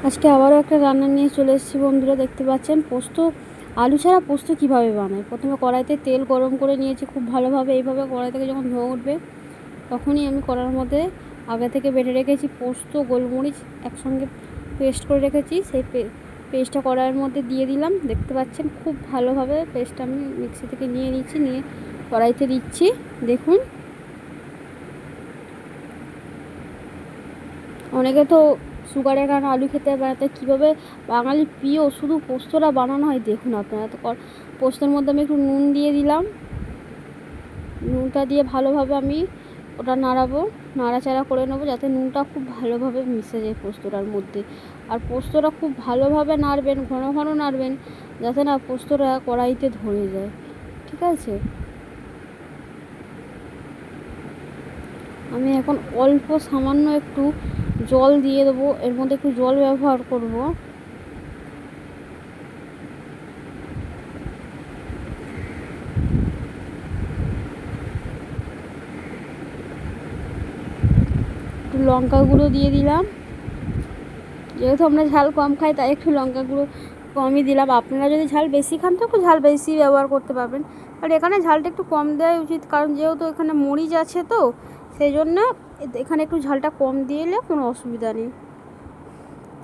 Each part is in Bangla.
আজকে আবারও একটা রান্না নিয়ে চলে এসেছি বন্ধুরা। দেখতে পাচ্ছেন পোস্ত, আলু ছাড়া পোস্ত কীভাবে বানায়। প্রথমে কড়াইতে তেল গরম করে নিয়েছি খুব ভালোভাবে। এইভাবে কড়াই থেকে যখন ধোঁয়া উঠবে তখনই আমি কড়ার মধ্যে আগে থেকে বেটে রেখেছি পোস্ত, গোলমরিচ একসঙ্গে পেস্ট করে রেখেছি, সেই পেস্টটা কড়াইয়ের মধ্যে দিয়ে দিলাম। দেখতে পাচ্ছেন খুব ভালোভাবে পেস্টটা আমি মিক্সি থেকে নিয়ে নিচ্ছি, নিয়ে কড়াইতে দিচ্ছি। দেখুন, অনেকে তো সুগারের কারণে আলু খেতে পারে, তাই কীভাবে বাঙালির প্রিয় শুধু পোস্তটা বানানো হয় দেখুন আপনারা। তো পোস্তের মধ্যে আমি একটু নুন দিয়ে দিলাম। নুনটা দিয়ে ভালোভাবে আমি ওটা নাড়াচাড়া করে নেবো, যাতে নুনটা খুব ভালোভাবে মিশে যায় পোস্তটার মধ্যে। আর পোস্তটা খুব ভালোভাবে নাড়বেন, ঘন ঘন নাড়বেন, যাতে না পোস্তটা কড়াইতে ধরে যায়। ঠিক আছে, আমি এখন অল্প সামান্য একটু জল দিয়ে দেবো, এর মধ্যে একটু জল ব্যবহার করব। একটু লঙ্কা গুঁড়ো দিয়ে দিলাম, যেহেতু আমরা ঝাল কম খাই তাই একটু লঙ্কা গুঁড়ো কমই দিলাম। আপনারা যদি ঝাল বেশি খান তো একটু ঝাল বেশি ব্যবহার করতে পারবেন, আর এখানে ঝালটা একটু কম দেওয়াই উচিত, কারণ যেহেতু এখানে মরিচ আছে তো সেই জন্য এখানে একটু ঝালটা কম দিয়ে এলে কোনো অসুবিধা নেই।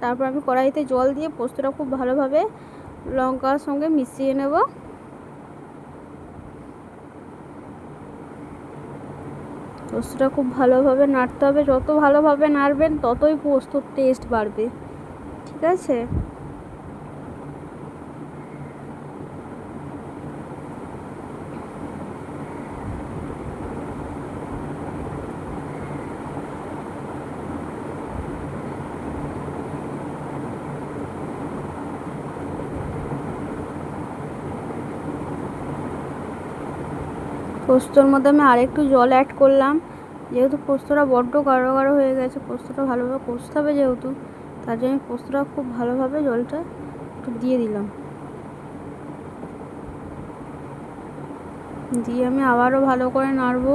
তারপর আমি কড়াইতে জল দিয়ে পোস্তটা খুব ভালোভাবে লঙ্কার সঙ্গে মিশিয়ে নেব। পোস্তটা খুব ভালোভাবে নাড়তে হবে, যত ভালোভাবে নাড়বেন ততই পোস্তর টেস্ট বাড়বে। ঠিক আছে, পোস্তর মধ্যে আমি আরেকটু জল অ্যাড করলাম, যেহেতু পোস্তটা বড্ড গাঢ় গাঢ় হয়ে গেছে। পোস্তটা ভালোভাবে কষতে হবে যেহেতু, তার জন্য পোস্তটা খুব ভালোভাবে জলটা একটু দিয়ে দিলাম। দিয়ে আমি আবারও ভালো করে নাড়বো।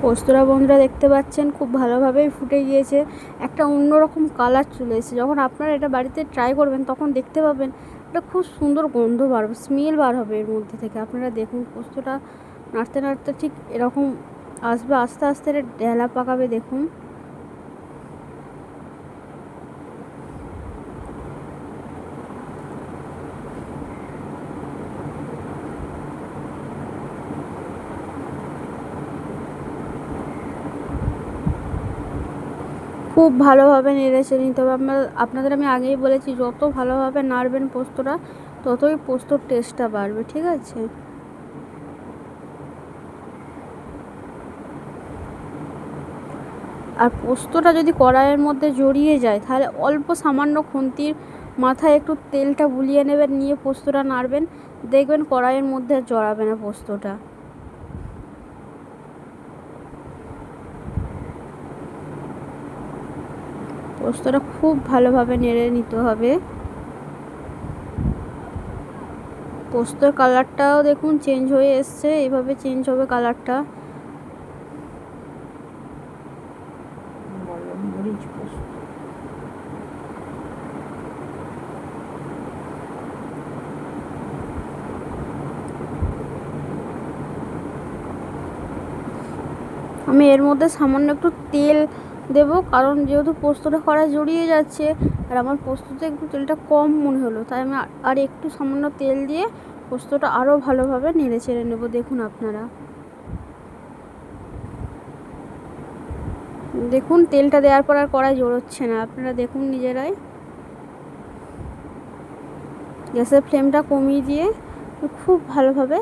পোস্তটা বন্ধুরা দেখতে পাচ্ছেন খুব ভালোভাবেই ফুটে গিয়েছে, একটা অন্যরকম কালার চলে এসেছে। যখন আপনারা এটা বাড়িতে ট্রাই করবেন তখন দেখতে পাবেন একটা খুব সুন্দর গন্ধ বাড়বে, স্মেল বার হবে এর মধ্যে থেকে। আপনারা দেখুন পোস্তটা নাড়তে নাড়তে ঠিক এরকম আসবে, আস্তে আস্তে এটা ডেলা পাকাবে। দেখুন, খুব ভালোভাবে নেড়েচে নিতে হবে। আপনাদের আমি আগেই বলেছি, যত ভালোভাবে নাড়বেন পোস্তটা ততই পোস্তর টেস্টটা বাড়বে। ঠিক আছে, আর পোস্তটা যদি কড়াইয়ের মধ্যে জড়িয়ে যায় তাহলে অল্প সামান্য খুন্তির মাথায় একটু তেলটা বুলিয়ে নেবেন, নিয়ে পোস্তটা নাড়বেন, দেখবেন কড়াইয়ের মধ্যে আর জড়াবে না পোস্তটা। পোস্তটা খুব ভালোভাবে নেড়ে নিতে হবে। পোস্তর কালারটাও দেখুন চেঞ্জ হয়ে এসছে, এইভাবে চেঞ্জ হবে কালারটা। আমি এর মধ্যে সামান্য একটু তেল দেব, কারণ যেহেতু পোস্তটা কড়াই জড়িয়ে যাচ্ছে আর আমার পোস্ততে একটু তেলটা কম মনে হলো, তাই আমি আর একটু সামান্য তেল দিয়ে পোস্তটা আরও ভালোভাবে নেড়ে চেড়ে নেব। দেখুন আপনারা, দেখুন তেলটা দেওয়ার পর আর কড়াই জড়োচ্ছে না, আপনারা দেখুন নিজেরাই। গ্যাসের ফ্লেমটা কমিয়ে দিয়ে খুব ভালোভাবে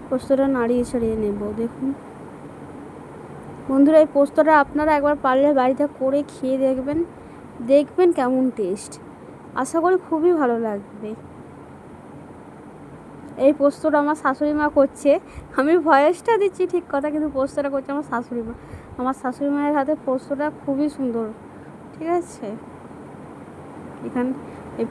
পোস্তটা নাড়িয়ে ছাড়িয়ে নেব। দেখুন বন্ধুরা, এই পোস্তটা আপনারা একবার পারলে বাড়িতে করে খেয়ে দেখবেন, দেখবেন কেমন টেস্ট। আশা করি খুবই ভালো লাগবে। এই পোস্তটা আমার শাশুড়ি মা করছে, আমি ভয়েসটা দিচ্ছি ঠিক কথা, কিন্তু পোস্তটা করছে আমার শাশুড়ি মা। আমার শাশুড়ি মায়ের হাতে পোস্তটা খুবই সুন্দর। ঠিক আছে, এখানে এই